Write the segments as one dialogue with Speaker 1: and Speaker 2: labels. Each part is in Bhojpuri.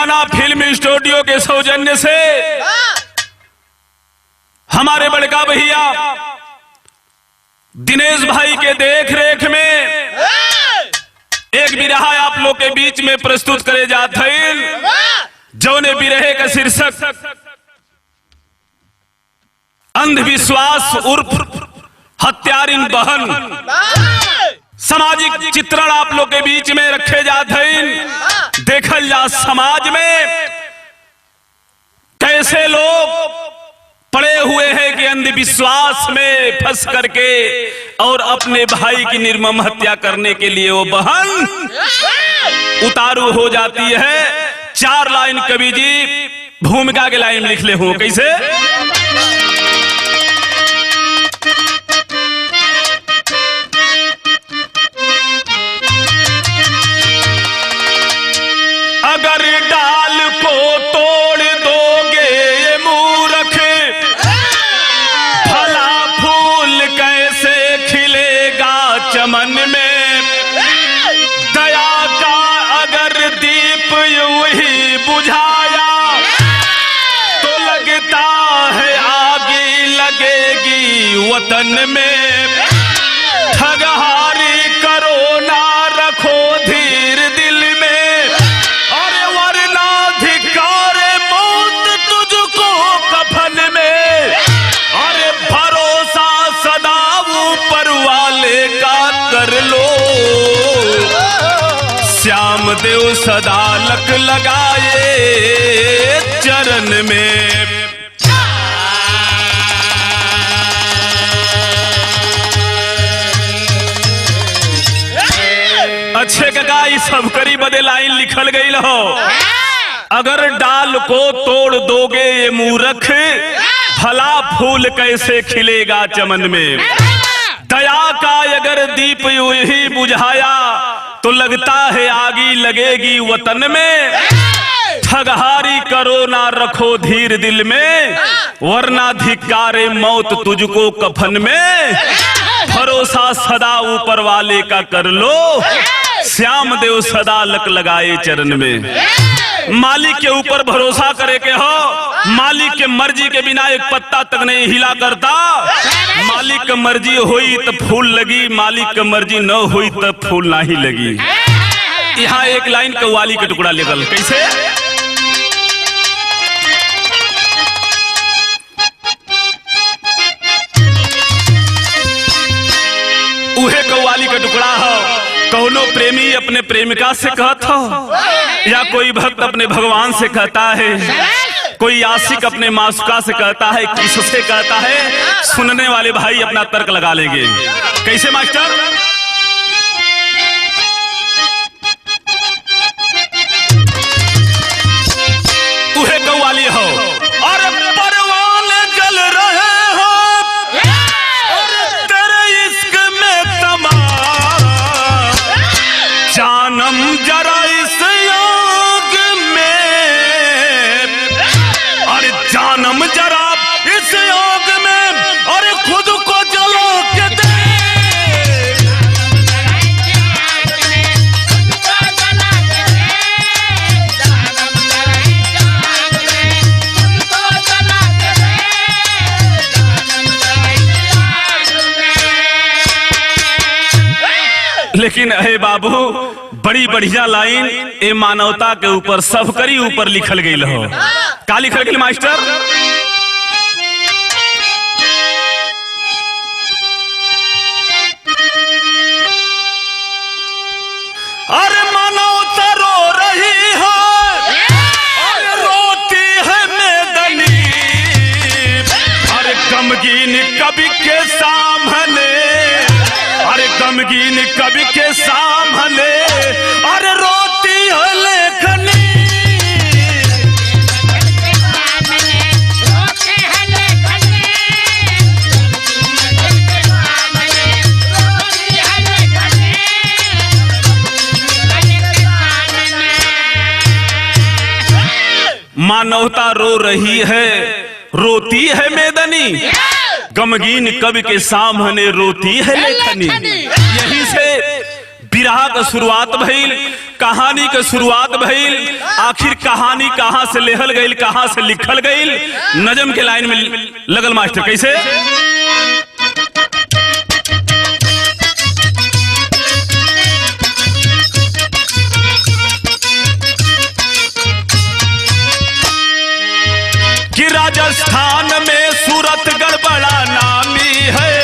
Speaker 1: दीवाना फिल्म स्टूडियो के सौजन्य से हमारे बड़का भैया दिनेश भाई के देख रेख में एक बिरहा आप लोग के बीच में प्रस्तुत करे जात है, जौने बिरहे का शीर्षक अंधविश्वास उर्फ हत्यारिन बहन। सामाजिक चित्रण आप लोग के बीच में रखे जाते हैं। देखल जा समाज में कैसे लोग पड़े हुए हैं कि अंधविश्वास में फंस करके और अपने भाई की निर्मम हत्या करने के लिए वो बहन उतारू हो जाती है। 4 लाइन कवि जी भूमिका के लाइन लिख ले हो कैसे। अगर डाल को तोड़ दोगे ये मूर्ख, फला फूल कैसे खिलेगा चमन में। दया का अगर दीप यूं ही बुझाया तो लगता है आगे लगेगी वतन में। ठगहारी करो ना रखो धीर दिल में, अरे वरना धिक्कारे मौत तुझको कफन में। अरे भरोसा सदा ऊपर वाले का कर लो, श्याम देव सदा लक लगाए चरण में। अच्छे काका इस सब करी बदे लाइन लिखल गई हो। अगर डाल को तोड़ दोगे ये मूर्ख, फला फूल कैसे खिलेगा चमन में। दया का अगर दीप यूं ही बुझाया तो लगता है आगी लगेगी वतन में। ठगहारी करो ना रखो धीर दिल में, वरना धिक्कारे मौत तुझको कफन में। भरोसा सदा ऊपर वाले का कर लो, श्याम देव सदा लक लगाए चरण में। मालिक के ऊपर भरोसा करे के हो। मालिक के मर्जी के बिना एक पत्ता तक नहीं हिला करता। मालिक की मर्जी हुई तो फूल लगी, मालिक की मर्जी न हुई तो फूल ना ही लगी। यहाँ एक लाइन कव्वाली का टुकड़ा निकल कैसे। उहे कव्वाली का टुकड़ा हो। कौनो प्रेमी अपने प्रेमिका से कहता हो, या कोई भक्त अपने भगवान से कहता है, कोई आशिक अपने मासूका से कहता है, किससे कहता है। सुनने वाले भाई अपना तर्क लगा लेंगे कैसे मास्टर। उहे कव्वाली हो। और परवाने जल रहे हो और तेरे इश्क में तमा, जानम जरा इस योग में। अरे जानम जरा इस योग में, अरे खुद को जलो के दे। लेकिन अहे बाबू बड़ी बढ़िया लाइन ए मानवता के ऊपर सब करी ऊपर लिखल गई हो। का लिखल गई मास्टर। अरे मानवता रो रही है, अरे रोती है मेदनी। अरे गमगीन कवि के सामने, अरे गमगीन कवि के सामने, अरे रोती है लेखनी। मानवता रो रही है, रोती है मेदनी। गमगीन कवि के सामने रोती है लेखनी। यहीं से बिरहा का शुरुआत भइल, कहानी के शुरुआत भइल, आखिर कहानी कहां से लेहल गईल, कहां से लिखल गईल, नजम के लाइन में लगल मास्टर कैसे। कि राजस्थान में सूरतगढ़ बड़ा नामी है,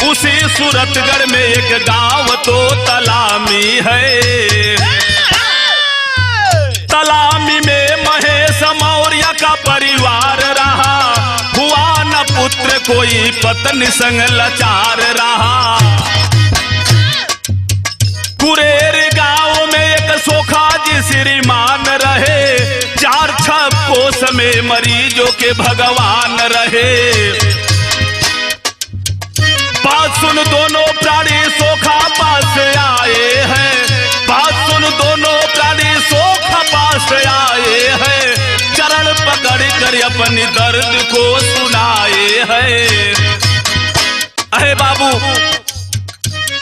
Speaker 1: उसी सूरतगढ़ में एक गांव तो तलामी है। तलामी में महेश मौर्य का परिवार रहा, हुआ न पुत्र कोई पत्नी संग लाचार रहा। कुरेर गांव में एक सोखा जी श्रीमान रहे, 4-6 कोस में मरीजों के भगवान रहे। बात सुन दोनों प्राणी सोखा पास आए हैं, बात सुन दोनों प्राणी सोखा पास आए हैं, चरण पकड़ कर अपनी दर्द को सुनाए हैं। अरे बाबू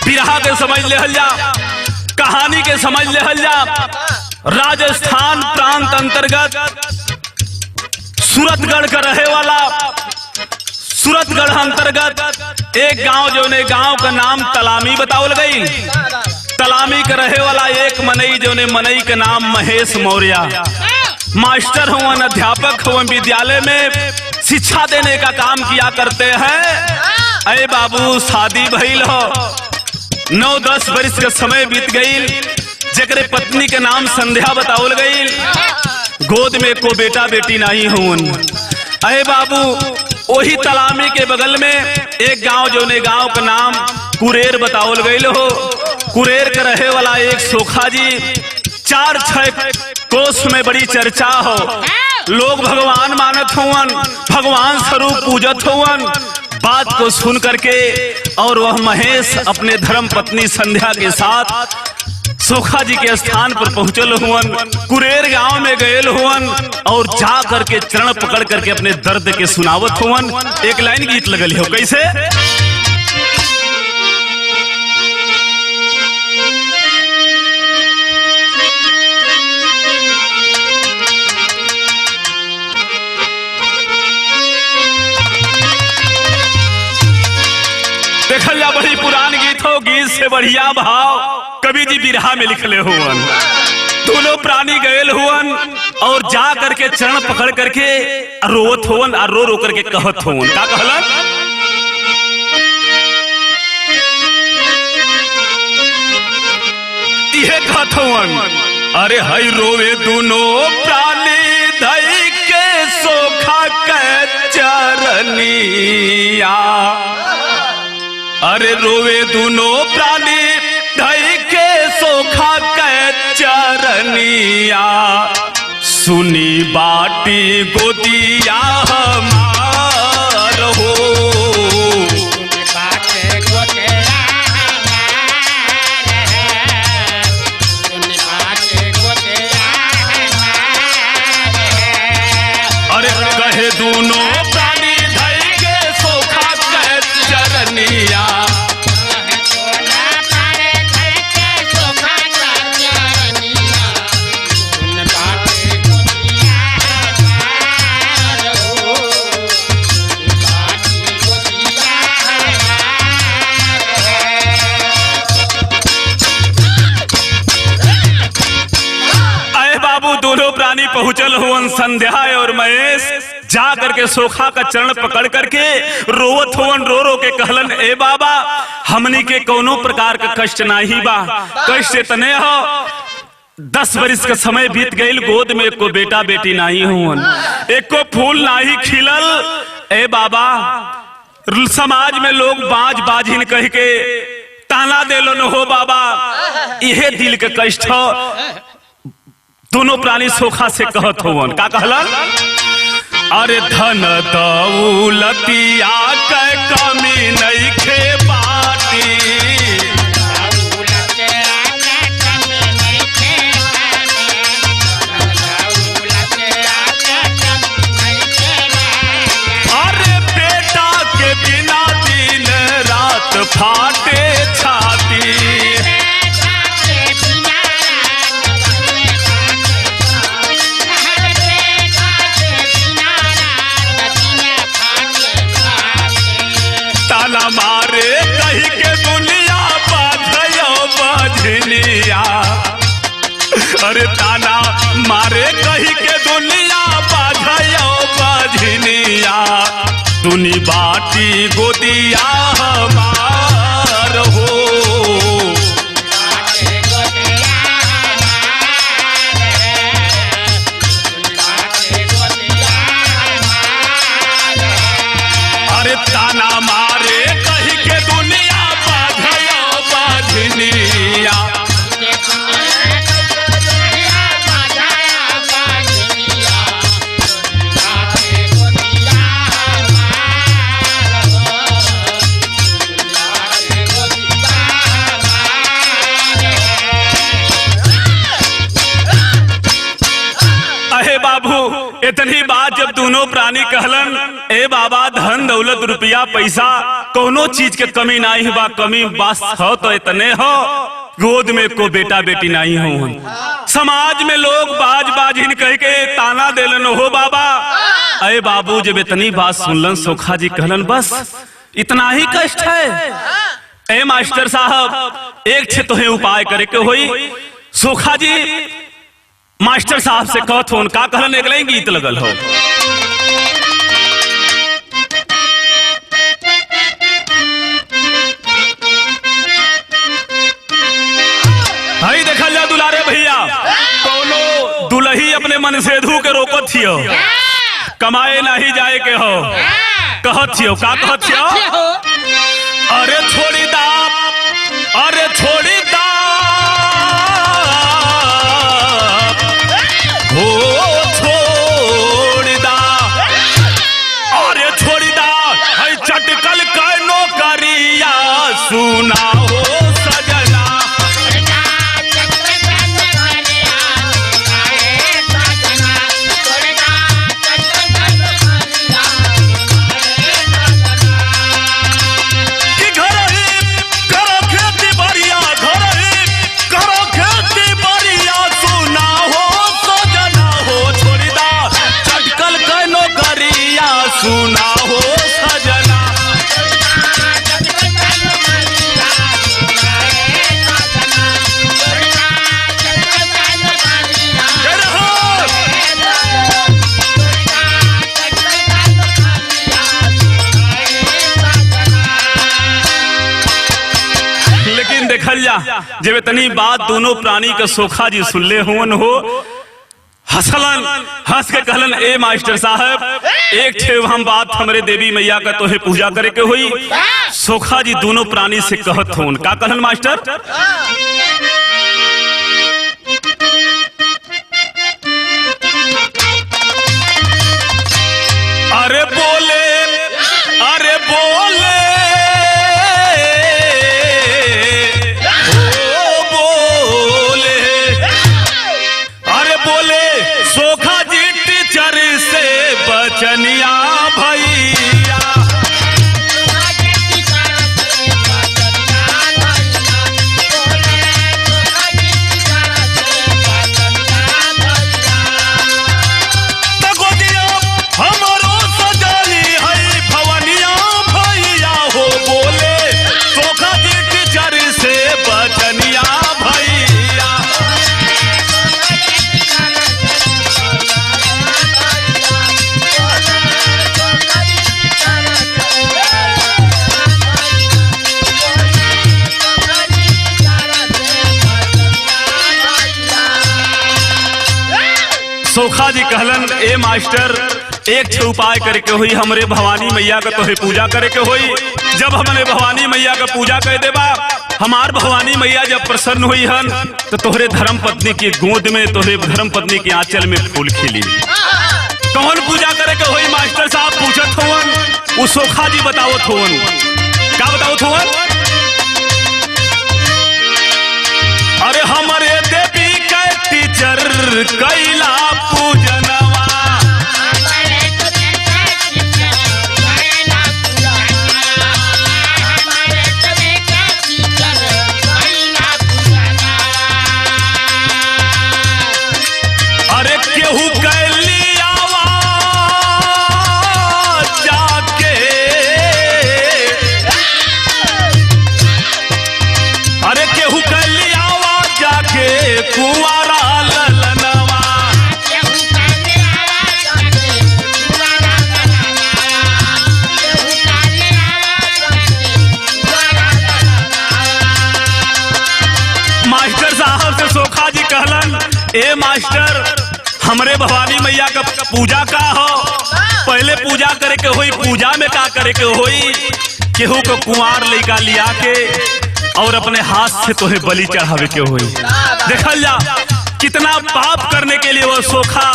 Speaker 1: बिरहा के समझ ले हल्ला, कहानी के समझ ले हल्ला। राजस्थान प्रांत अंतर्गत सूरतगढ़ का रहे वाला, सूरतगढ़ अंतर्गत एक गांव जो ने गांव का नाम तलामी बतावल गई। तलामी का रहे वाला एक मनई जो ने मनई का नाम महेश मौर्य, मास्टर हुआ, अध्यापक हुआ, विद्यालय में शिक्षा देने का काम किया करते हैं। अरे बाबू शादी भइल हो, 9-10 वर्ष का समय बीत गई, जकरे पत्नी के नाम संध्या बतावल गई, गोद में को बेटा बेटी नहीं हुन। अरे बाबू वही तलामी के बगल में एक गांव जो ने गांव का नाम कुरेर बतावल गई हो। कुरेर का रहे वाला एक सोखा जी, 4-6 कोस में बड़ी चर्चा हो, लोग भगवान मानत हुवन, भगवान स्वरूप पूजत हुवन। बात को सुन करके और वह महेश अपने धर्म पत्नी संध्या के साथ सोखा जी के स्थान पर पहुंचल हुवन, कुरेर गांव में गए हुवन और जा करके चरण पकड़ करके अपने दर्द के सुनावत हुवन। एक लाइन गीत लगल हो कैसे। देखल जा बड़ी पुरान गीत हो, गीत से बढ़िया भाव कवि जी बिरहा में लिखले हुवन। दोनों प्राणी गए हुवन और जा करके चरण पकड़ करके रोवत हुवन और रो रो करके कहत हुवन। का कहलन? यह कहत हुवन, अरे हई रोवे दोनों प्राणी धई के सोखा के चरनिया, अरे रोवे दोनों प्राणी धई के सोखा के चरनिया, सुनी बाटी गोदिया हमार हो। अरे कहे दोनों प्राणी धई के सोखा के चरनिया, दोनों प्राणी पहुंचल हुवन संध्या और महेश जा करके सोखा का चरण पकड़ करके रोवत हुवन, रो रो के कहलन, ए बाबा हमनी के कोनो प्रकार का कष्ट नहीं बा, कष्ट इतने हो 10 वर्ष का समय बीत गई, गोद में एको बेटा बेटी नहीं हुवन, एको फूल नहीं खिलल। ए बाबा समाज में लोग बाज बाजिन कह के ताना देलो न हो बाबा, यह दिल के कष्ट हो। दोनों प्राणी सोखा से कहत होवन, का कहलन? अरे धन दौलतिया के कमी नहीं खे बाटी, अरे बेटा के बिना दिन रात फाटे छाती, ताना मारे कही के दुनिया बाझयो बजनिया। अरे ताना मारे कही के दुनिया बाझयो बजनिया। दुनी बाटी गोदिया हमार हो। अरे ताना मारे कही के दुनिया बाझयो बजनिया। अहे बाबू इतनी बात जब दोनों प्राणी कहलन, ए बाबा धन दौलत रुपया पैसा कोनो चीज के कमी नहीं बा, कमी बस हो तो इतने हो गोद में को बेटा बेटी नहीं हो। समाज में लोग बाज बाजिन कह के ताना देलन हो बाबा। अरे बाबू जब इतनी बात सुनलन सोखा जी कहलन बस इतना ही कष्ट है। ए मास्टर साहब एक छे तोहे उपाय करे के होई। सोखा जी मास्टर साहब से कहत हो का कहलन एक लाइन गीत लगल हो। हई देखल जा दुलारे भैया कोनो दुलही अपने मन से धू के रोकत थियो, कमाए नहीं जाए के हो कहत थियो। का कहत थियो? अरे छोड़ी दा, अरे छोड़ी दा हो छोड़ी दा, अरे छोड़ी दा हई चटकल का नौकरिया सुना हो सजना। सुना हो सजना। लेकिन देखल जा जब इतनी बात दोनों प्राणी के सोखा जी सुनले हुन हो हंसलन, हंस के कहलन ए मास्टर साहब एक ठे हम बात हमरे देवी मैया का तोहे पूजा करे के हुई। सोखा जी दोनों प्राणी से कहत होन का कहलन मास्टर? अरे बोले, अरे बोले ओ बोले, अरे बोले सोखा जी टीचर से बचनिया भैया। हमरो सजनी है भवनिया भैया हो बोले सोखा जी टीचर से बचनिया भैया। सोखा जी कहलन ए मास्टर एक छे उपाय करे के हुई हमरे भवानी मैया का तोहे पूजा करे के हुई। जब हमने भवानी मैया का पूजा कर देबा हमार भवानी मैया जब प्रसन्न हुई हन तो तोहरे धर्म पत्नी की गोद में तोहरे धर्म पत्नी के आंचल में फूल खिली। कौन पूजा करे के हुई मास्टर साहब पूछत होवन, वो सोखा जी बतावत होवन। का बतावत होवन? अरे हमारे देवी के टीचर कैला पूजनवा। अरे केहू कैली आवाज जाके मास्टर हमरे भवानी मैया का पूजा का हो, पहले पूजा करे के होई, पूजा में का करे के होई, केहू को कुंवार लड़का लिया के और अपने हाथ से तोहे बलि चढ़ावे के होई। देखल जा कितना पाप करने के लिए वो सोखा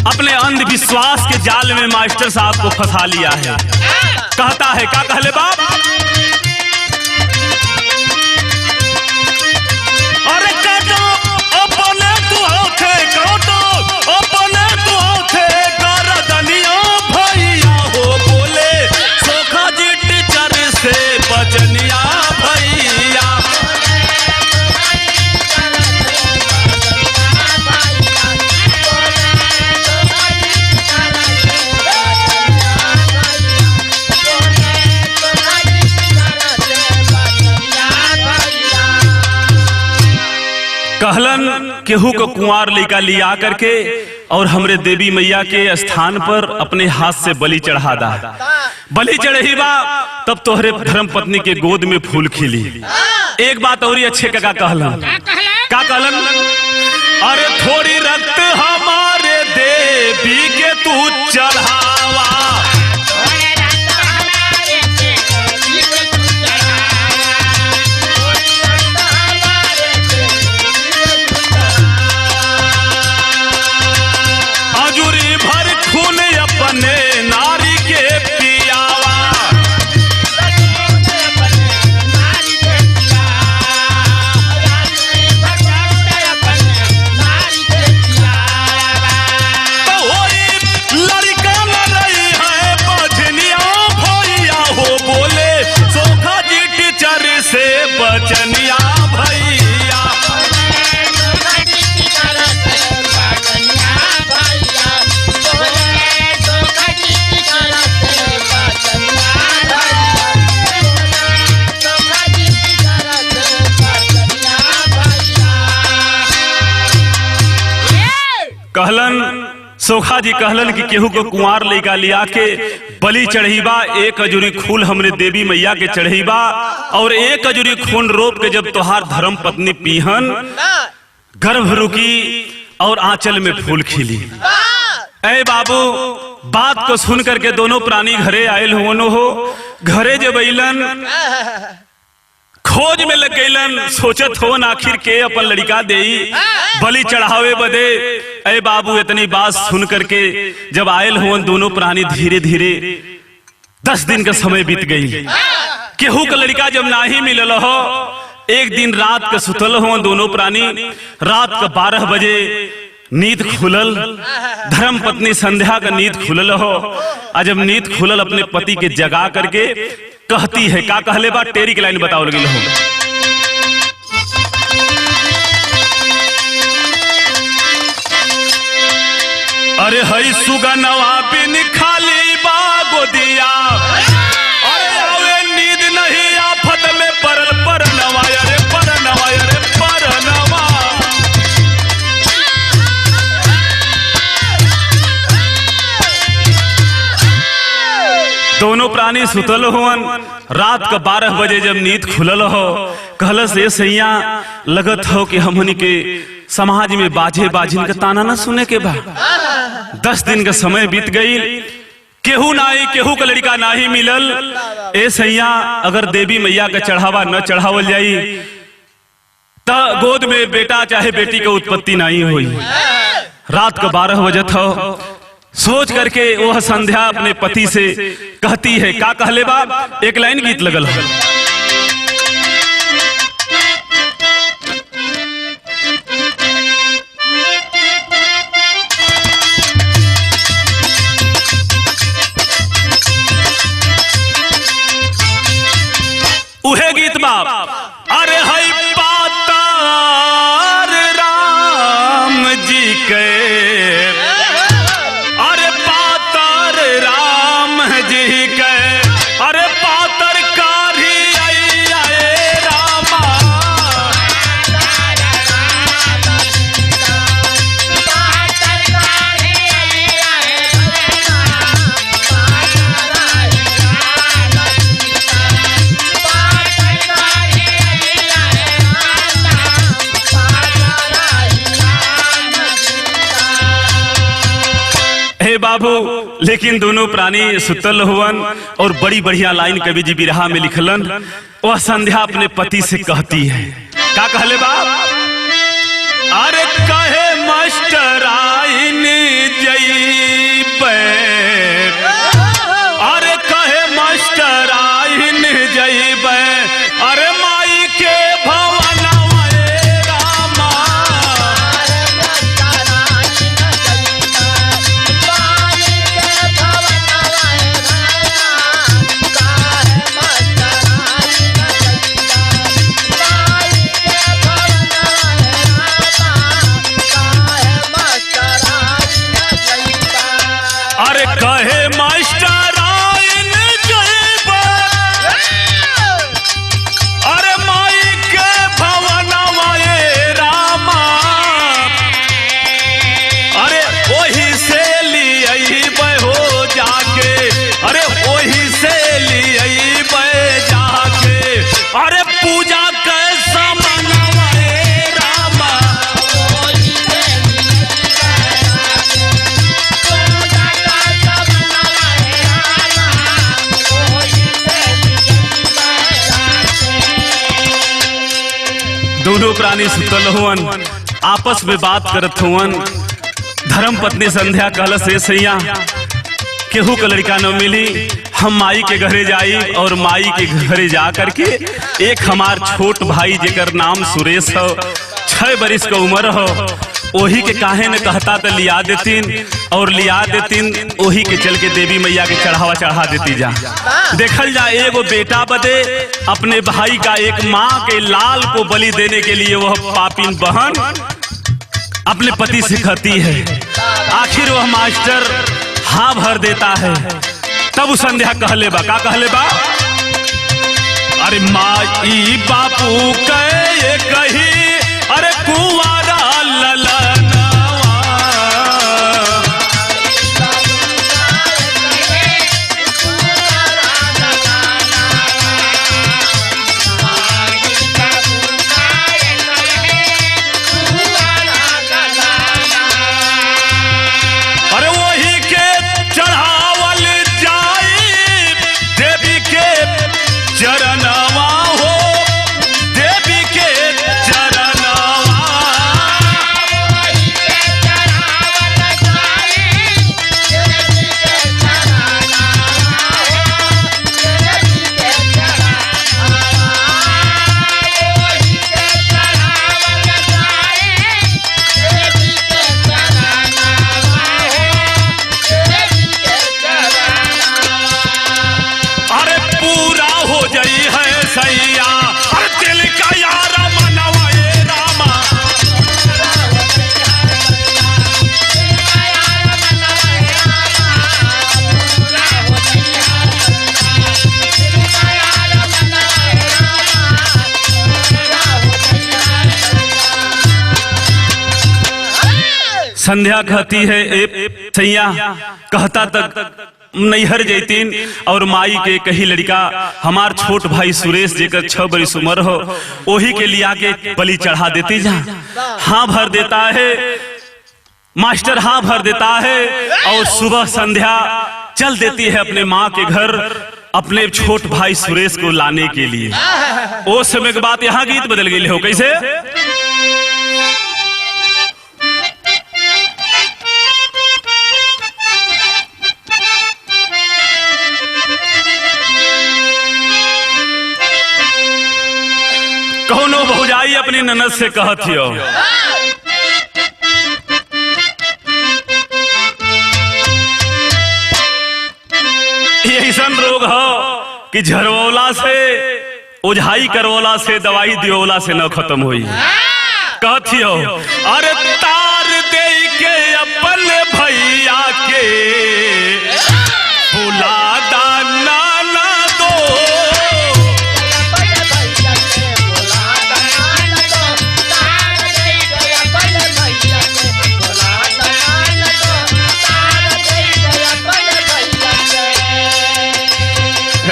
Speaker 1: अपने अंधविश्वास के जाल में मास्टर साहब को फंसा लिया है। कहता है क्या कहले बाप, अरे काटो अपने तू होखे, काटो अपने तू होखे गरदनिया भैया हो बोले सोखा जी टीचर से बचनिया भैया। कहलन केहू को कुंवार लड़का लिया करके और हमरे देवी मैया के स्थान पर अपने हाथ से बलि चढ़ा दा। बलि चढ़ी बा तब तोहरे धर्म पत्नी के गोद में फूल खिली। एक बात और अच्छे का कहलन, का कहलन, अरे थोड़ी रक्त हमारे देवी के तू चढ़ावा, नारी के पियावा, तो वही लड़का न रही है बचनिया भैया हो बोले सोखा जी टीचर से बचनिया भैया। कहलन सोखा जी कहलन कि केहू को कुंवार लड़का लिया के बलि चढ़ीबा, एक अजूरी खून हमरे देवी मैया के चढ़ीबा और एक अजूरी खून रोप के जब तोहार धर्म पत्नी पीहन गर्भ रुकी और आंचल में फूल खिली। ऐ बाबू बात को सुन करके दोनों प्राणी घरे आयल हो, घरे जब अइलन खोज में लग गईलन, सोचत हो आखिर के अपन लड़का दे बलि चढ़ावे बदे। ऐ बाबू इतनी बात सुन करके जब आयल हो दोनों प्राणी धीरे धीरे 10 दिन का समय बीत गई। केहू का लड़का जब नाही मिलल हो, एक दिन रात का सुतल हो दोनों प्राणी, रात का 12 बजे नींद खुलल, धर्म पत्नी संध्या का नींद खुलल हो। और जब नींद खुलल अपने पति के जगा करके कहती है, का कहले बा टेरी की लाइन बताओ लगी हो, अरे हई सुगनवा बिन खाली बा गोदिया, अरे आवे नींद नहीं आफत में परल परनवा, अरे परनवा, अरे परनवा। दोनों प्राणी सुतल हुवन, रात का 12 बजे जब नींद खुलल हो, कहलस ये सैया लगत हो कि हमनी के समाज में बाजे बाजिन का ताना न सुने के बा। 10 दिन का समय बीत गई, केहू नाही, केहू का लड़का नाही मिलल। ए सैया अगर देवी मैया का चढ़ावा न चढ़ावल जाई त गोद में बेटा चाहे बेटी का उत्पत्ति नहीं हुई। रात का 12 बजे हो, सोच करके वह संध्या अपने पति से कहती है, का कहले बा एक लाइन गीत लगल है, उहे गीत बाप, अरे हई पातार राम जी के, अरे पातर राम जी के, अरे पातर कारी लेकिन दोनों प्राणी सुतल हुवन और बड़ी बढ़िया लाइन कवि जी बिरहा में लिखलन। वह संध्या अपने पति से कहती है, का कहले बाप? अरे कहे मास्टर आइन जइबे, अरे कहे मास्टर आइन जइबे, अरे माई के भवनवा ए रामा, अरे कहे मास्टर आइन जइबे, अरे माई के भवनवा ए रामा, अरे वही से लियइबे हो जाके, अरे वही से लियइबे जाके, अरे पूजा के सामनवा ए रामा, दोनों प्राणी सुतल हुवन, आपस में बात करत हुवन। धर्म पत्नी संध्या कहलस, से सैया केहू का लड़का न मिली, हम माई के घरे जाई और माई के घरे जा करके एक हमार छोट भाई जेकर नाम सुरेश हो, 6 बरिस का उम्र हो, वही के काहे ने कहता तो लिया देतीन और लिया देतीन, वही के चल के देवी मैया के चढ़ावा चढ़ा देती जा। देखल जा एगो बेटा बदे अपने भाई का एक माँ के लाल को बलि देने के लिए वह पापिन बहन अपने पति से कहती है। आखिर वह मास्टर हाँ भर देता है। तब संध्या कहले बा, का कहले बा? अरे माई बापू के कही, अरे कुंवारा ललनवा, अरे वही के चढ़ावल जाई देवी के चरणवा हो, देवी के चरणवा, अरे पूरा हो जाई है सैया, अरे दिल का यार मनवा ए रामा, संध्या कहती है, ए सैया कहता तक नैहर जैतीन और माई के कही लड़का हमार छोट भाई सुरेश जेकर 6 बरिस उम्र हो, वही के लिया के बलि चढ़ा देती जा। हाँ भर देता है मास्टर, हाँ भर देता है और सुबह संध्या चल देती है अपने माँ के घर अपने छोट भाई सुरेश को लाने के लिए। उस समय के बाद यहाँ गीत बदल गई हो, कैसे? कौनो भौजाई अपनी ननद से कहत हो, ऐसन रोग हो कि झरवौला से, ओझाई करवौला से, दवाई दियोला से न खत्म हुई। कहत हो, अरे तार दे के अपन भैया के भुला दाना ना दो,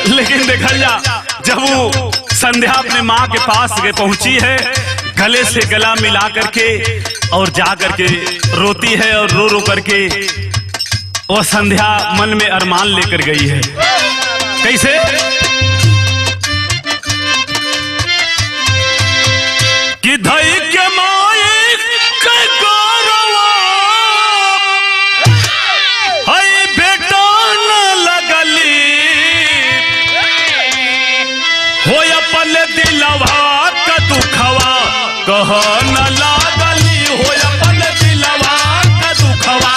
Speaker 1: लेकिन देखल जा जब वो संध्या अपने माँ के पास पहुंची है, गले से गला मिला करके और जा करके रोती है और रो रो करके वो संध्या मन में अरमान लेकर गई है। कैसे? कि धई के माई के गौरवा हई बेटा न लगली हो अपन दिलवा का दुखवा कह न लागली हो अपन दिलवा का दुखवा।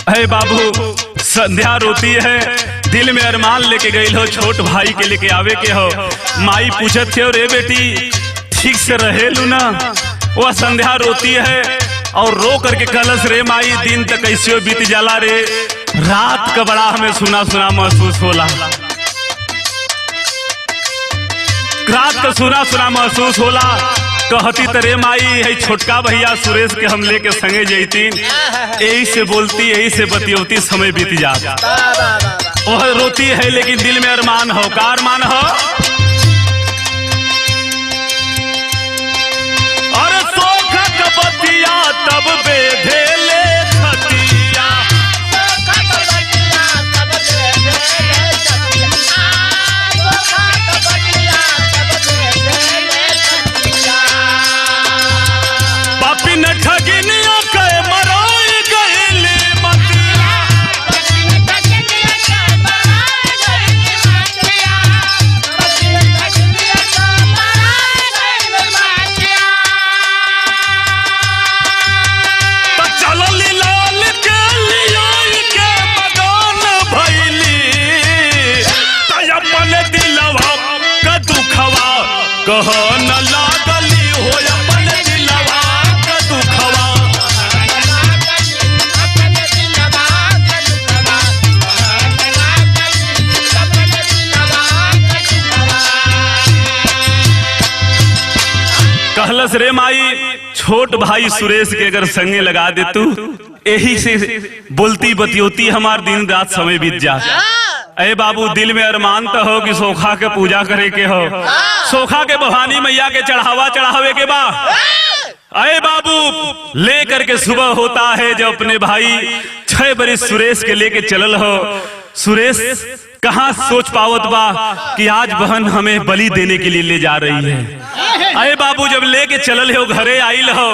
Speaker 1: हे बाबू, संध्या रोती है, दिल में अरमान लेके गई हो, छोट भाई के लेके आवे के हो। माई पूछत थे, रे बेटी ठीक से रहेलू ना? वह संध्या रोती है और रो करके कलश, रे माई दिन तक कैसे बीत जाला रे, रात का बड़ा हमें सुना सुना महसूस होला, रात का सुना सुना महसूस होला। कहती तरे माई है छोटका भैया सुरेश के हम लेके संगे जैती, यही से बोलती यही से बतियोती समय बीत जाता। वह रोती है लेकिन दिल में अरमान हो। का अरमान हो? और सोखा का बतिया तब बेधेले खतिया, पापी न ठगिनिया के मराई गईले मतिया, तो चलली लाल के लियाई के मगन भइली, तो अपन दिलवा का दुखवा कह न लागली हो अपन दिलवा का दुखवा। कहलस, रे माई छोट भाई सुरेश के अगर संगे लगा दे तू, यही से बोलती बतियोती हमार दिन रात समय बीत जा। अरे बाबू, दिल में अरमान तो हो कि सोखा के पूजा करे के हो, सोखा के भवानी मैया के चढ़ावा चढ़ावे के बा। अरे बाबू, ले करके सुबह होता है जब अपने भाई 6 बरिस सुरेश के लेके चलल हो। सुरेश कहाँ सोच पावत बा कि आज बहन हमें बलि देने के लिए ले जा रही है। अरे बाबू, जब लेके चलल हो घरे आइल हो,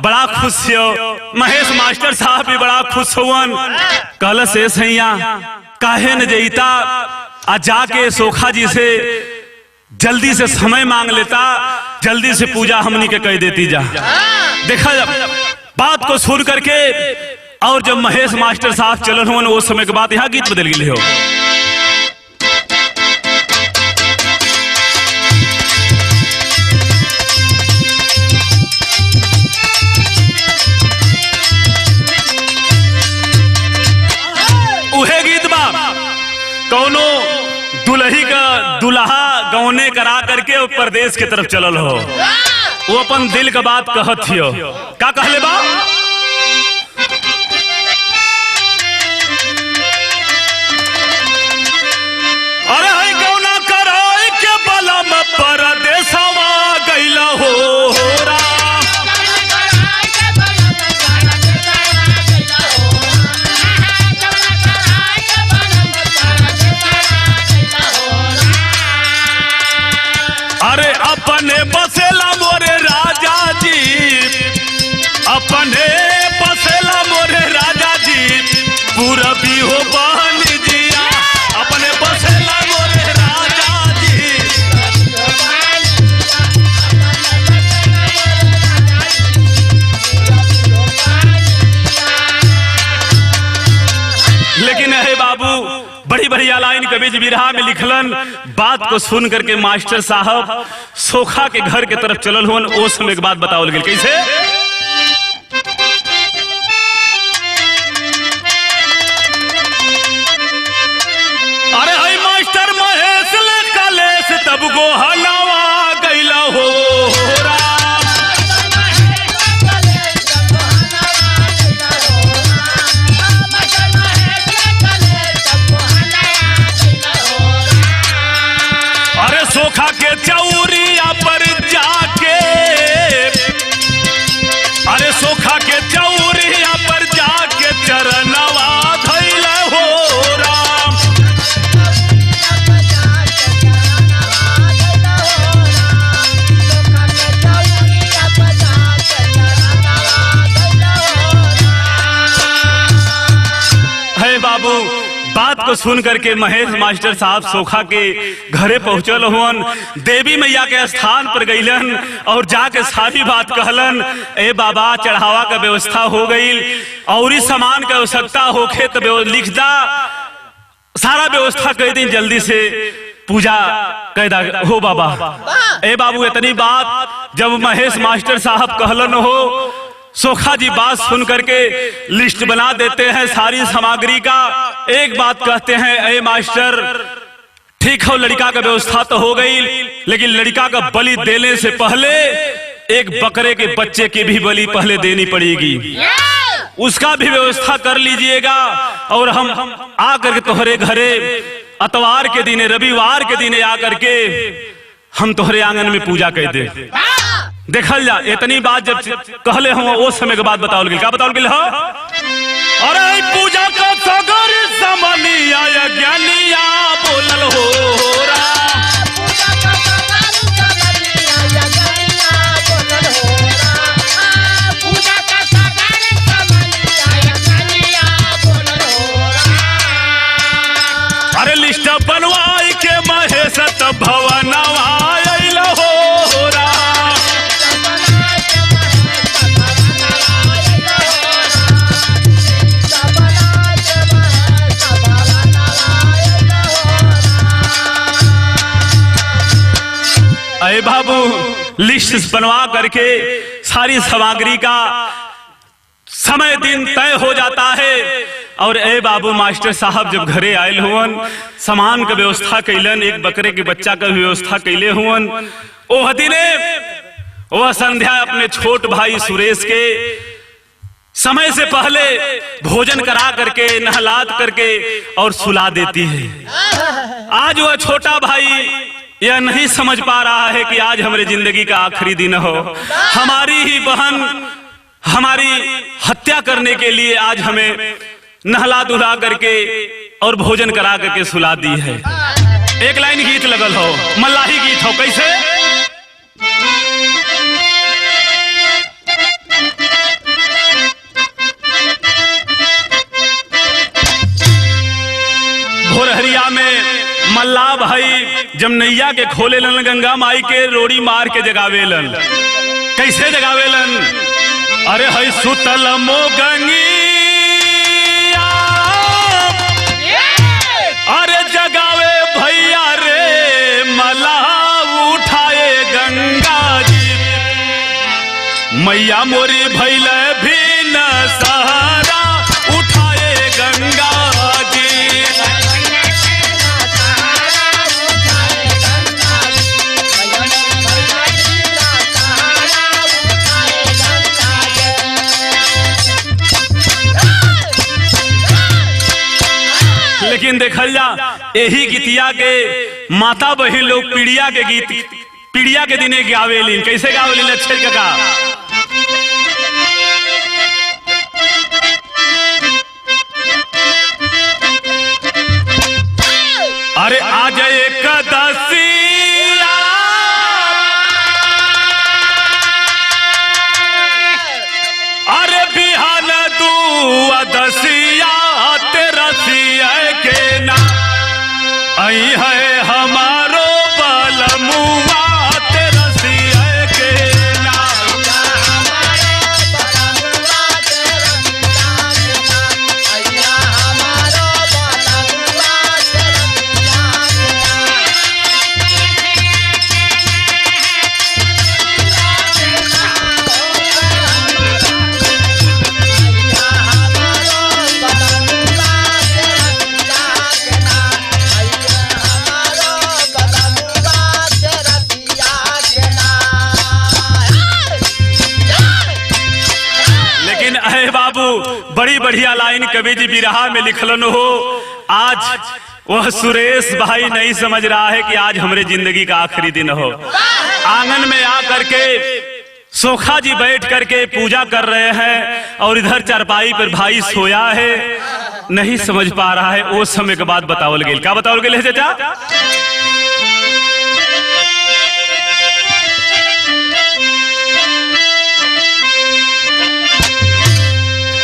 Speaker 1: बड़ा खुश हो। महेश मास्टर साहब भी बड़ा खुश हुवन। कहलस, से सैया काहे न जईता, आज जाके सोखा जी से जल्दी से समय मांग लेता, जल्दी से पूजा हमनी के कह देती जा। देखा जब बात को सुन करके और जब महेश मास्टर साहब चलन हुए उस समय के बाद यहाँ गीत बदल गए हो। उहे गीत बा कौनो दुल्ही का दुल्हा गौने करा करके प्रदेश के तरफ चलल हो, वो अपन दिल का बात कहत हियो। का कहले बा? अरे है गौना कराए के बलम परदेसवा गइला हो रा, अरे अपने बसेला मोरे राजा जी, अपने बसेला मोरे राजा जी, पूरा भी हो बहन जिया, अपने बसेला मोरे राजा जी। लेकिन है बाबू, बड़ी बढ़िया लाइन कबीर बिरहा में लिखलन। बात को सुन करके मास्टर साहब सोखा के घर के तरफ चलल हुन। ओ समय के बाद बताओ लगे कैसे? अरे हाय मास्टर महेश ले कलेश तब गो हलावा गइला हो रा, को सुन करके महेश मास्टर साहब सोखा के घरे पहुंचल हुअन, देवी मैया के स्थान पर गईलन और जाके सारी बात कहलन, ए बाबा चढ़ावा का व्यवस्था हो गई और इस सामान का आवश्यकता होखे तो लिख दा, सारा व्यवस्था कर दी, जल्दी से पूजा कैदा हो बाबा। ए बाबू इतनी बात जब महेश मास्टर साहब कहलन हो, सोखा जी बात सुन करके लिस्ट बना देते हैं सारी सामग्री का। एक बात कहते हैं, ए मास्टर ठीक है लड़का का व्यवस्था तो हो गई, लेकिन लड़का का बलि देने से पहले एक बकरे के बच्चे की भी बलि पहले देनी पड़ेगी, उसका भी व्यवस्था कर लीजिएगा और हम आकर के तोहरे घरे अतवार के दिन रविवार के दिन आकर के हम तोहरे आंगन में पूजा कर दे। देखल जा इतनी बात जब कहले हो वो समय के बाद बताओ क्या बताओ गिल हो, अरे पूजा का सगर समनिया ज्ञानिया बोलल हो रा, अरे लिस्ट बनवाई के महेश भवनवा आइल हो रा, अरे बाबू लिस्ट बनवा करके सारी सामग्री का समय दिन तय हो जाता है और ए बाबू मास्टर साहब जब घरे आयल हुवन, सामान का व्यवस्था कैलन, एक बकरे के बच्चा का व्यवस्था कैले हुवन। ओह दिने वह संध्या अपने छोट भाई सुरेश के समय से पहले भोजन करा करके नहलाद करके और सुला देती है। आज वह छोटा भाई यह नहीं समझ पा रहा है कि आज हमारे जिंदगी का आखिरी दिन हो, हमारी ही बहन हमारी हत्या करने के लिए आज हमें नहला दुला करके और भोजन करा करके सुला दी है। एक लाइन गीत लगल हो, मल्लाही गीत हो, कैसे भोरहरिया में मल्ला भाई जब नैया के खोले लन गंगा माई के रोड़ी मार के जगावेलन, कैसे जगावेलन, अरे हई सुतल मोगंगी अरे जगावे भैया रे मला उठाए गंगा जी, मैया मोरी भैल भी न सहारा उठाए गंगा जी, लेकिन देखल जा यही गीतिया के माता बहिन लोग पीड़िया के गीत पीड़िया के दिने गावेलिन, कैसे गावेलिन अच्छे का, अरे आज एकदसिया अरे बिहान दुआदसिया तेरसिया के ना आई है हमारो बलमुआ तेरसिया के ना, बड़ी बढ़िया लाइन कवि जी बिरहा में लिखलन हो। आज वह सुरेश भाई नहीं समझ रहा है कि आज हमारे जिंदगी का आखिरी दिन हो। आंगन में आकर के सोखा जी बैठ करके पूजा कर रहे हैं और इधर चारपाई पर भाई सोया है, नहीं समझ पा रहा है। वो समय के बाद बतावल गेल, क्या बतावल गेल है चाचा?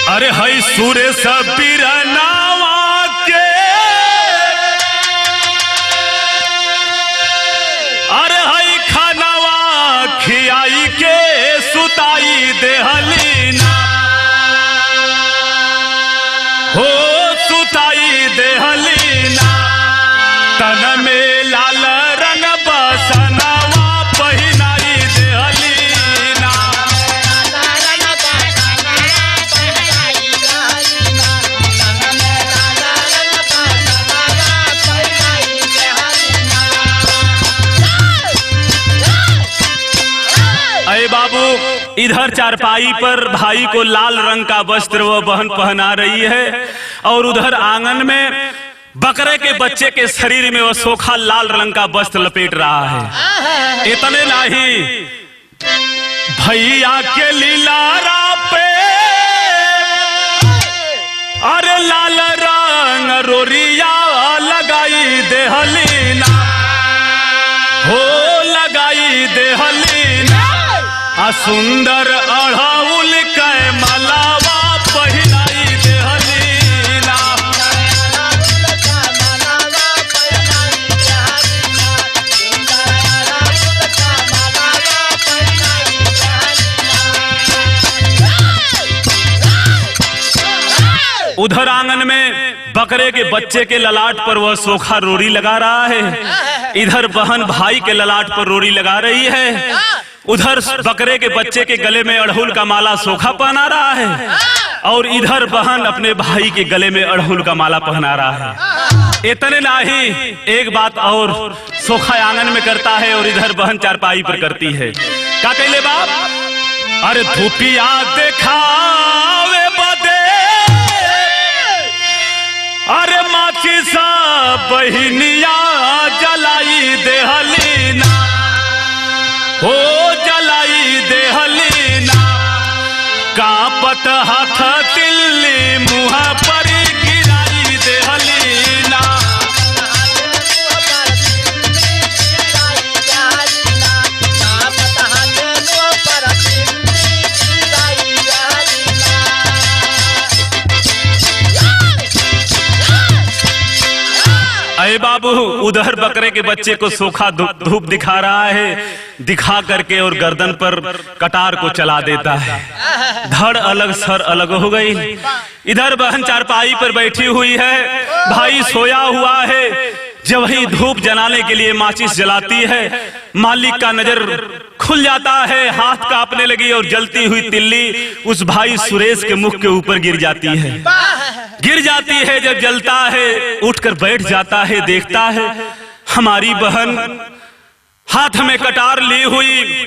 Speaker 1: अरे हई सुरेश बिरनावा के अरे बाबू, इधर चारपाई पर भाई को लाल रंग का वस्त्र वो बहन पहना रही है और उधर आंगन में बकरे के बच्चे के शरीर में वो सोखा लाल रंग का वस्त्र लपेट रहा है। इतने नहीं, भैया के लीलारा पे अरे लाल रंग रोरिया लगाई देहलीना, हो लगाई देहलीना, आ सुंदर अढ़ाउल के मलावा पहिनाई देहलीना। उधर आंगन में बकरे के बच्चे के ललाट पर वह सोखा रोरी लगा रहा है, इधर बहन भाई के ललाट पर रोरी लगा रही है, उधर बकरे के बच्चे के गले में अड़हुल का माला सोखा पहना रहा है और इधर बहन अपने भाई के गले में अड़हुल का माला पहना रहा है। इतने नहीं, एक बात और सोखा आंगन में करता है और इधर बहन चारपाई पर करती है। क्या कहले बाप? अरे धूपिया देखावे बदे अरे माची सा बहिनिया जलाई देहलीना, हो जलाई देहलीना, कांपत हाथ तिल्ली मुँह पर गिराई देहलीना। अरे बाबू, उधर बकरे के बच्चे को सोखा धूप दिखा रहा है, दिखा करके और गर्दन पर कटार को चला देता है, धड़ अलग सर अलग हो गई। इधर बहन चारपाई पर बैठी हुई है, भाई सोया हुआ है, जब वही धूप जलाने के लिए माचिस जलाती है, मालिक का नजर खुल जाता है, हाथ कांपने लगी और जलती हुई तिल्ली उस भाई सुरेश के मुख के ऊपर गिर जाती है। गिर जाती है, जब जलता है उठकर बैठ जाता है, देखता है हमारी बहन हाथ में कटार ली हुई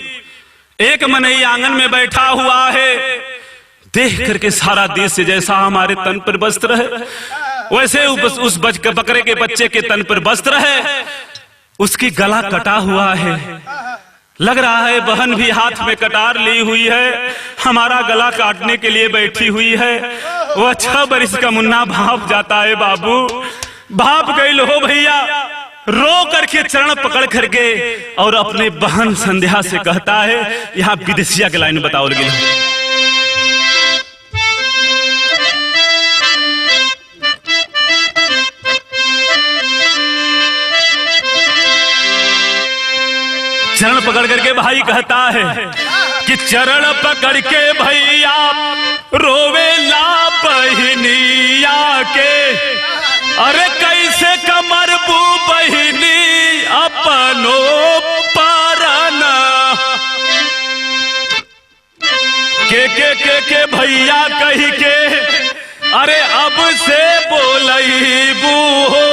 Speaker 1: एक मनई आंगन में बैठा हुआ है। देख करके सारा देश से जैसा हमारे तन पर वस्त्र है वैसे उस बकरे के बच्चे के तन पर वस्त्र है, उसकी गला कटा हुआ है। लग रहा है बहन भी हाथ में कटार ली हुई है, हमारा गला काटने के लिए बैठी हुई है। वह 6 बरिस का मुन्ना भाप जाता है बाबू, भाप गई हो भैया, रो करके चरण पकड़ करके और अपने बहन संध्या से कहता है, यहाँ विदेशिया के लाइन बताओ लगे। चरण पकड़ करके भाई कहता है कि चरण पकड़ के भैया रोवेला बहिनिया के, अरे कैसे कमर बू बहिनी अपनो परना, के भैया कही के अरे अब से बोलई बू हो,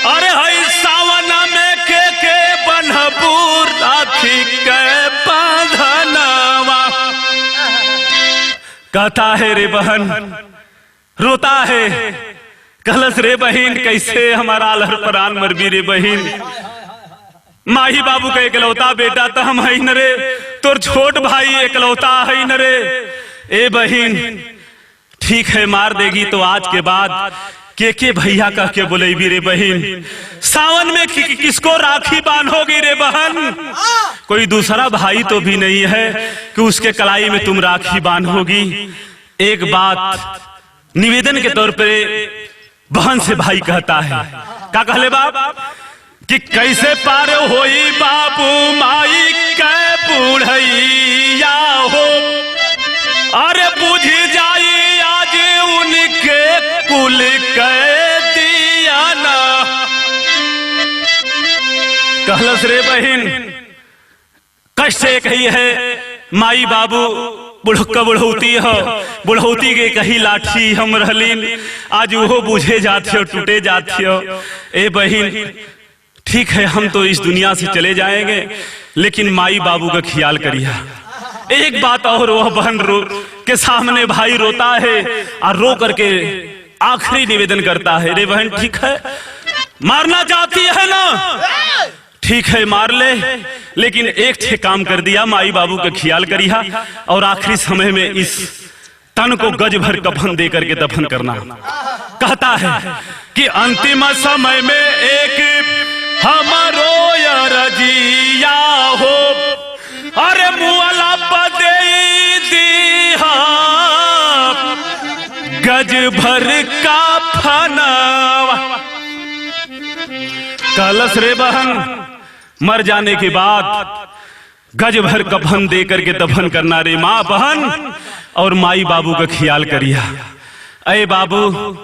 Speaker 1: अरे हई सावन में के बनबू राखी के बांधनवा। कहता है रे बहन, रोता है, कहलस रे बहिन कैसे हमारा लहर परान मरबी रे बहिन, माही बाबू का एकलौता बेटा तो हम है न रे, तोर छोट भाई एकलौता है न रे। ए बहिन ठीक है मार देगी तो आज के बाद के भैया कह के बोलेबी रे बहन, सावन में किसको राखी बांधोगी रे बहन, कोई दूसरा भाई तो भी नहीं है कि उसके कलाई में तुम राखी बांधोगी। एक बात निवेदन के तौर पे बहन से भाई कहता है, क्या कहले बाप कि कैसे पार होई बाबू माई के बूढ़ैया हो, अरे बुझी जाई आज उनके कुल के दिया ना। कहलस रे बहिन कष्ट एक ही है, माई बाबू बुढ़ौती हो, बुढ़ौती के कही लाठी हम रहलीन, आज वो बुझे जाते हो टूटे जाते हो। ए बहिन ठीक है हम तो इस दुनिया से चले जाएंगे, लेकिन माई बाबू का ख्याल करिए। एक बात और, वह बहन के सामने भाई रोता है और रो करके आखिरी निवेदन करता है, रे बहन ठीक है, मारना चाहती है ना, ठीक है मार ले, लेकिन एक ठे काम कर दिया, माई बाबू का ख्याल करिया और आखिरी समय में इस तन को गज भर कफन दे करके दफन करना। कहता है कि अंतिम समय में एक हमारो रजिया हो, अरे मुआला पदे दिया गज भर का फनवा। कलश रे बहन, मर जाने के बाद गज भर कफन दे करके दफन करना रे माँ बहन, और माई बाबू का ख्याल करिया। अरे बाबू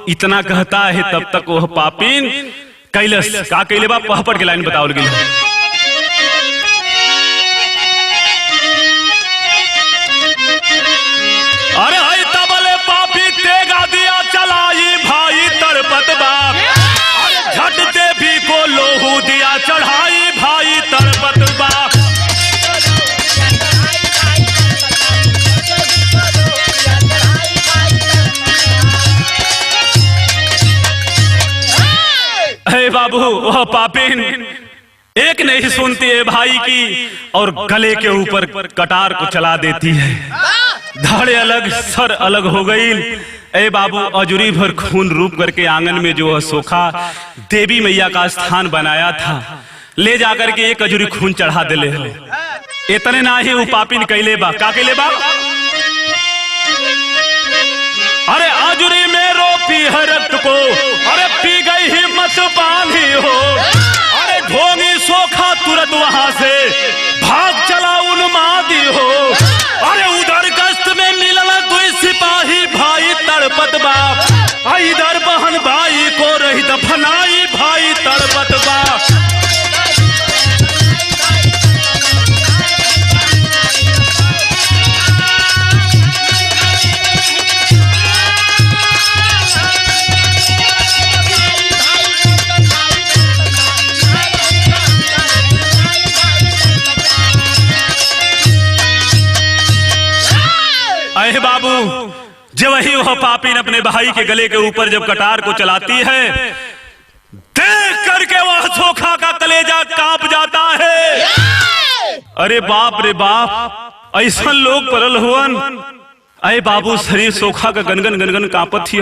Speaker 1: इतना कहता है तब तक वह पापीन कैलस का कैले बा, पहपड़ के लाइन बताओ लगी। अरे हाय तबले पापी तेगा दिया चलाई भाई तड़पत बाप, झट देवी को लोहू दिया चढ़ाई भाई तड़पत बाप। हे बाबू वह पापिन एक नहीं सुनती है भाई की और गले के ऊपर कटार को चला देती है, धड़े अलग सर अलग हो गई। ए बाबू अजूरी भर खून रूप करके आंगन में जो सोखा देवी मैया का स्थान बनाया था ले जाकर के एक अजूरी खून चढ़ा दिले। इतने ना ही वो पापिन कैले बा, का कैले बा, अरे आजुरी में रोपी है रक्त को, अरे पी गई हिम्मत बांधी हो, अरे ढोंगी सोखा तुरंत वहां से भाग चला उन्मादी हो, अरे उधर गश्त में मिलल कोई सिपाही भाई तड़पत बाप, इधर बहन भाई को रही दफनाई भाई तड़पत बाप। अहे बाबू जब वही वह पापीन अपने भाई के गले के ऊपर जब कटार को चलाती है, देख करके वह सोखा का कलेजा कांप जाता है। अरे बाप रे बाप, ऐसा लोग परल हुवन। अरे बाबू शरीर सोखा का गनगन गनगन कांपत थी।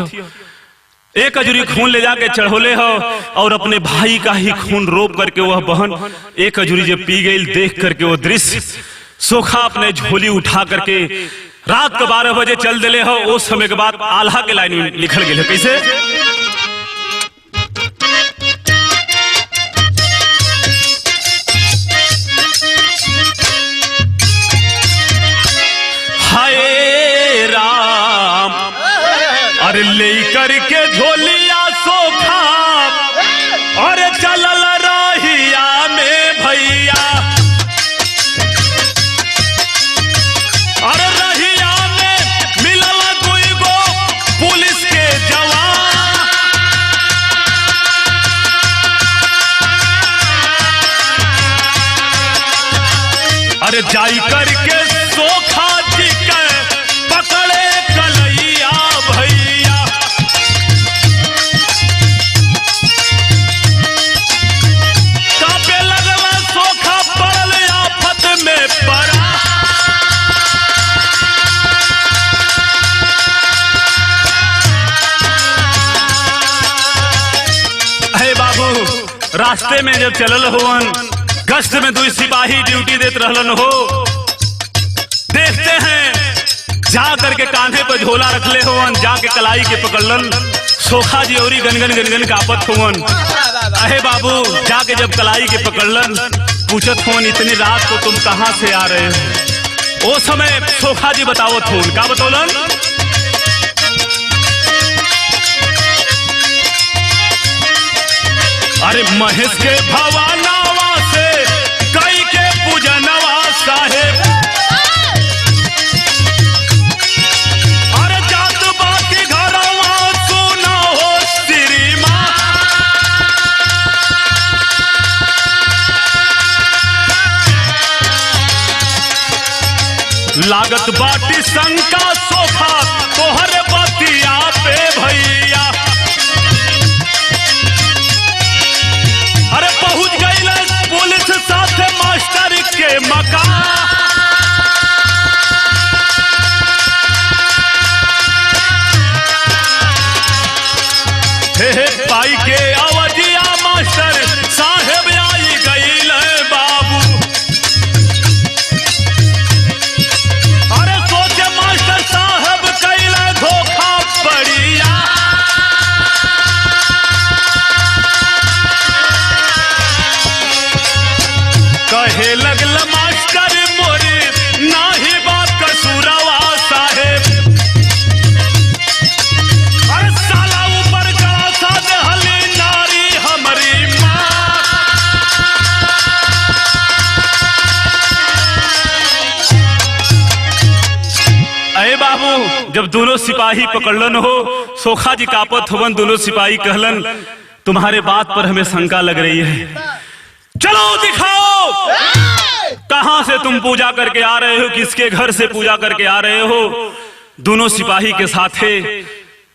Speaker 1: एक अजूरी खून ले जाके चढ़ोले हो और अपने भाई का ही खून रोप करके वह बहन एक अजूरी जब पी गई, देख करके वो दृश्य सोखा अपने झोली उठा करके रात के 12 बजे चल दिले हो। उस समय के बाद आल्हा के लाइन में लिखल गए कैसे, हाय राम, अरे ले करके झोलिया सोखा अरे चलल रहिया में भैया, अरे रहिया में मिलल कोई गो पुलिस के जवान, अरे जाई करके सोखा जी के पकड़े कलैया भैया, कांपे लगला सोखा पड़ल आफत में पड़ा, रास्ते में जब चलल होवन गश्त में 2 सिपाही ड्यूटी देते रहलन हो, देखते हैं जा करके कांधे पर झोला रखले होवन, जाके कलाई के पकड़लन सोखा जी और गनगन गनगन कापत होवन। अहे बाबू जाके जब कलाई के पकड़लन पूछत होवन इतनी रात को तुम कहां से आ रहे हो। वो समय सोखा जी बतावत होवन, का बतौलन, अरे महेश के भवानावा से कई के पूजनवा साहेब, अरे जात बाती घरवा सुना हो श्री माँ, लागत बाटी शंका सोखा तोहर बतिया पे भैया। अरे पहुंच गई पुलिस साथ मास्टर के मकान। पाई के अवधिया मास्टर साहेब आई गईल बाबू। अरे सोचे मास्टर साहब कैल धोखा बढ़िया। कहे लगल मास्टर मोरे नाही बात कसूरवा साहेब। बाबू जब दोनों सिपाही पकड़लन हो सोखा जी कापत होवन। दोनों सिपाही कहलन तुम्हारे बात पर हमें शंका लग रही है, चलो दिखाओ कहां से तुम पूजा करके आ रहे हो, किसके घर से पूजा करके आ रहे हो। दोनों सिपाही के साथे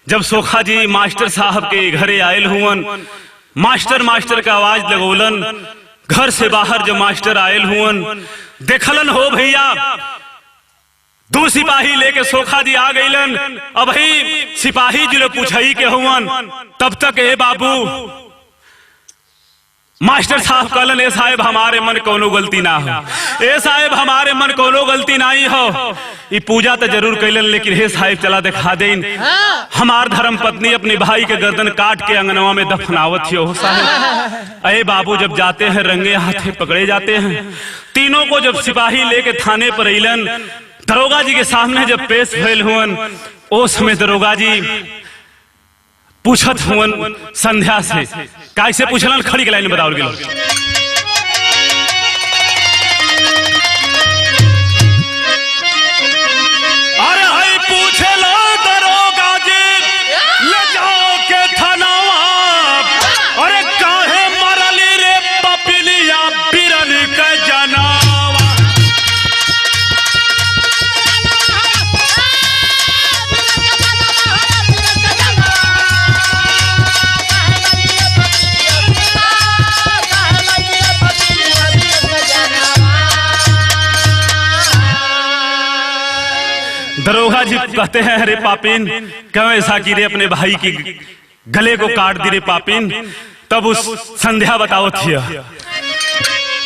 Speaker 1: जब सोखा जी मास्टर साहब के घरे आयल हुवन, मास्टर मास्टर का आवाज लगोलन। घर से बाहर जब मास्टर आयल हुवन देखलन हो भैया दो सिपाही लेके सोखा जी आ गईलन। अब ही सिपाही जी पूछई के हुवन तब तक ए बाबू मास्टर साहब कहलन ए साहेब हमारे मन कोनो गलती ना हो, ए साहेब हमारे मन कोनो गलती नहीं हो। ये पूजा तो जरूर कैलन लेकिन हे साहेब चला दिखा देन हमार धर्म पत्नी अपने भाई के गर्दन काट के अंगनवा में दफनावत हो साहेब। अरे बाबू जब जाते हैं रंगे हाथे पकड़े जाते हैं। तीनों को जब सिपाही लेके थाने पर अलन दरोगा जी के सामने जब पेश भइल हुवन उस समय दरोगा जी पूछत हुवन संध्या से कैसे पूछलन खड़ी के लाइन में बताओ गेलो। अरे हई पूछे लो दरोगा जी ले जाओ के थानावा। अरे काहे मरली रे पपिलिया बिरन के जना। दरोगा जी कहते हैं अरे पापिन क्यों ऐसा की रे अपने भाई की गले को काट दी रे पापिन। तब उस संध्या बताओ थी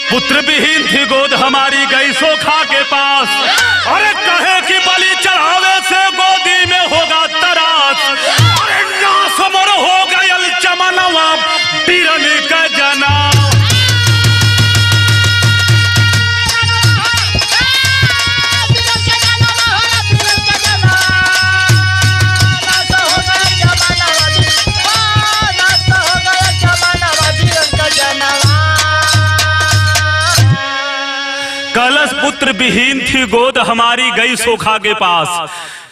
Speaker 1: पुत्र विहीन थी गोद हमारी गई सोखा के पास। अरे कहे कि बलि चढ़ावे से गोदी में होगा तरास। अरे नासमर हो गयल चमनवा बिरन का जना। कलश पुत्र विहीन थी गोद हमारी गई सोखा के पास।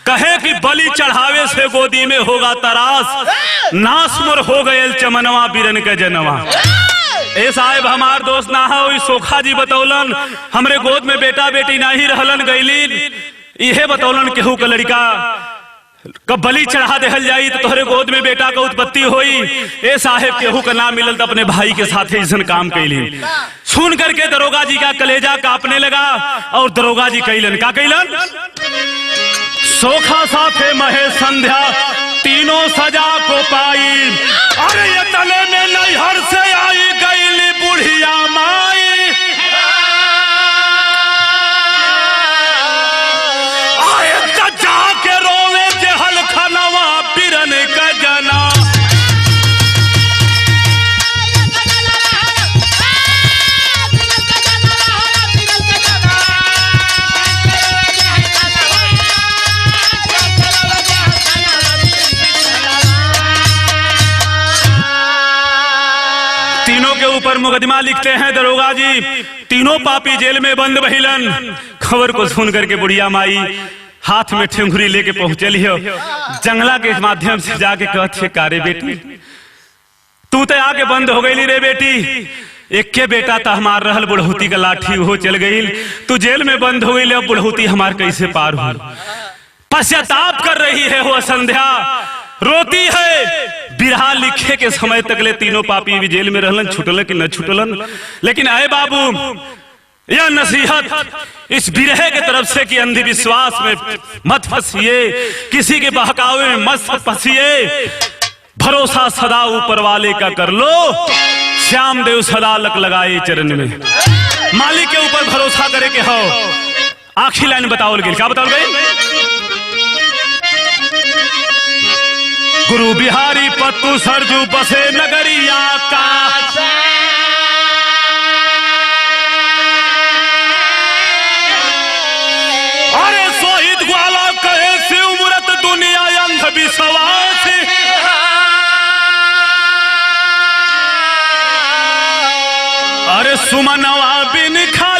Speaker 1: कहे कि बलि चढ़ावे से गोदी में होगा तरास। नासमुर हो गए चमनवा बिरन के जनवा। ए साहेब हमार दोस्त ना हो सोखा जी बतौलन हमरे गोद में बेटा बेटी नहीं रहलन गईलीन। यह बतौलन केहू का लड़का कब बलि चढ़ा देहल जाई तो तोहरे गोद में बेटा का उत्पत्ति होई। ए साहेब केहू का नाम मिलल तो अपने भाई के साथ ऐसा काम कैलीन। सुन करके दरोगा जी का कलेजा कांपने लगा और दरोगा जी कैलन का कैलन सोखा साथे महे संध्या तीनों सजा को पाई। अरे ये तले में नैहर से आई गईली बुढ़िया माई। जाके रोवे जहल खनवा बिरन का जना। तीनों के ऊपर मुकदमा लिखते हैं दरोगा जी। तीनों पापी जेल में बंद बहिलन। खबर को सुन करके बुढ़िया माई हाथ में ठेंगुरी लेके पहुंचल हो जंगला के माध्यम से जाके कहते कारे बेटी तू तो आके बंद हो गई रे बेटी। एक के बेटा तो हमार रहल बुढ़ौती का लाठी हो चल गई, तू जेल में बंद हो गई, अब बुढ़ौती हमार कैसे पार हो। पश्चाताप कर रही है वो संध्या, रोती है। बिरहा लिखे के समय तकले तीनों पापी भी जेल में रहलन, छुटलन कि न छुटलन। लेकिन आए बाबू, यह नसीहत इस बिरहे के तरफ से कि अंधविश्वास में मत फंसिए, किसी के बहकावे में मत फंसिए, भरोसा सदा ऊपर वाले का कर लो, श्याम देव सदा लक लगाए चरण में। मालिक के ऊपर भरोसा करे के हो। आखिरी लाइन बताओ गई, क्या बताओ गई? गुरु बिहारी पत्तू सरजू बसे नगरिया का, अरे शहीद ग्वाला कहे शिव मूरत दुनिया अंध विश्वास, अरे सुमनवा बिन खा